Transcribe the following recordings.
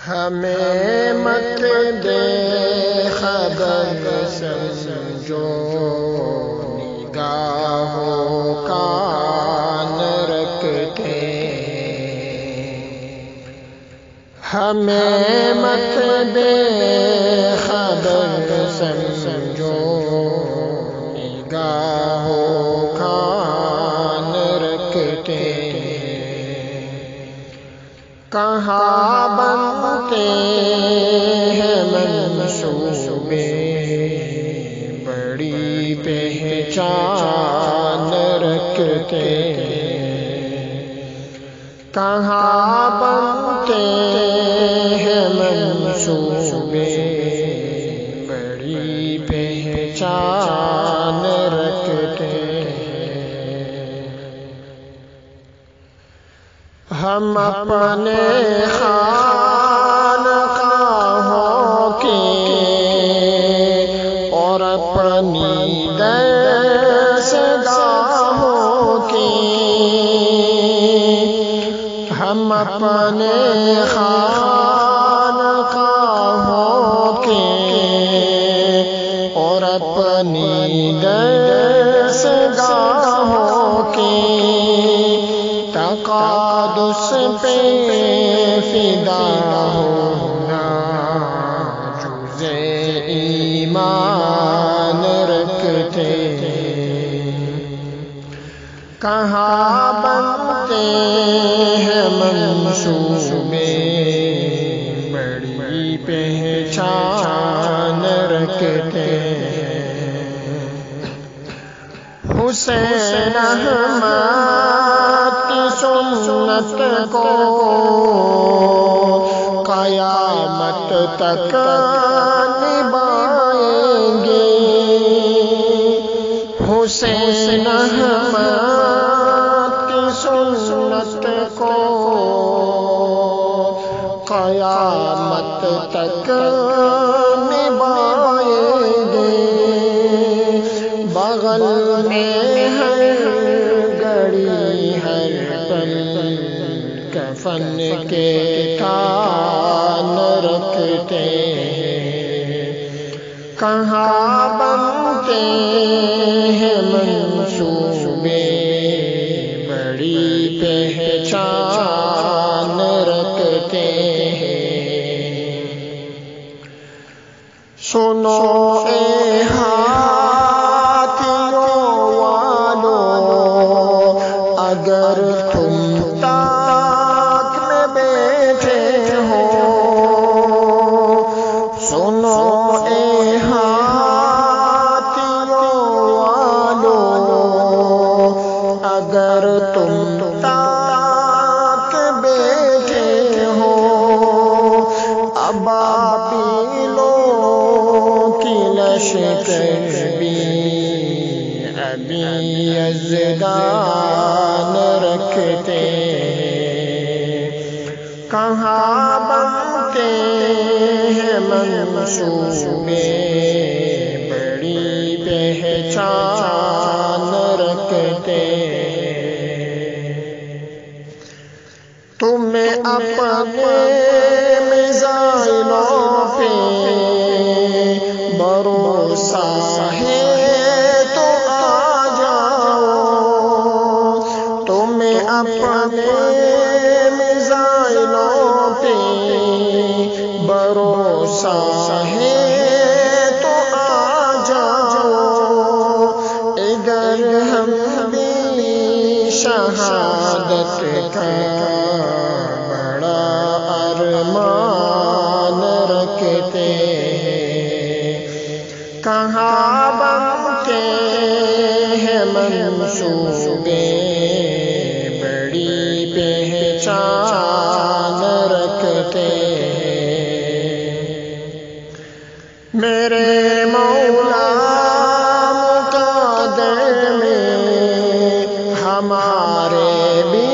ہمیں مت دے خبر سمجھو نگاہوں کان رکھتے، ہمیں مت دے خبر سمجھو نگاہوں کان رکھتے، کہاں بنتے ہیں منصوبے بڑی پہچان رکھتے، کہاں بنتے ہیں منصوبے بڑی پہچان رکھتے، ہم اپنے خانقاہوں کی اور اپنی درسگاہوں کی، ہم اپنے خانقاہوں کی اور اپنی درسگاہوں کی تقادس پہ فدا ہونا جز ایمان رکھتے، کہاں بنتے ہیں منصوبے بڑی پہچان رکھتے، حسین احمد کی سنت کو قیامت تک نبھائیں گے، حسین احمد کی سنت کو قیامت تک نبھائیں گے، بغل میں ہر گھڑی ہر پل کفن کے کان رکھتے، کہاں بنتے ہیں منصوبے بڑی پہچان رکھتے، سنو اے اگر تم تاک میں بیٹھے ہو، سنو اے ہاتھیوں والو، اگر تم تاک بیٹھے ہو، ابابیلوں کی لشکر بھی ابھی یزدان رکھتے، کہاں بنتے ہیں منصوبے بڑی پہچان رکھتے، تمہیں اپنے میزائلوں پہ بھروسہ ہے تو آ جاؤ، تمہیں اپنے میزائلوں پہ بھروسہ ہے تو آ جاؤ، ادھر ہم بھی شہادت کا بڑا ارمان رکھتے، کہاں بنتے ہیں منصوبے بڑی پہچان رکھتے، میرے مولا مقدر میں ہمارے بھی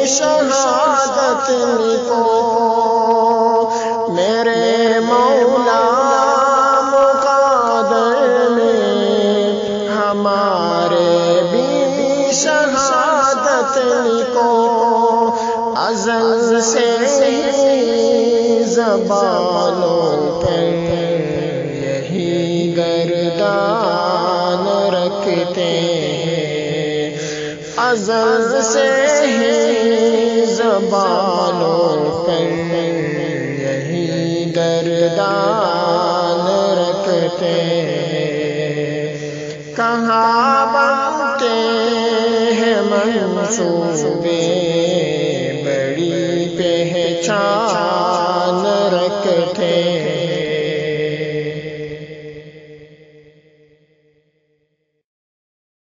شہادت لکھو، میرے مولا مقدر میں ہمارے بھی شہادت لکھو، ازل سے زبانوں پر یہی گردان رکھتے ہیں، ازل سے ہی زبانوں پر یہی گردان رکھتے ہیں۔ کہاں بنتے ہیں منصوبے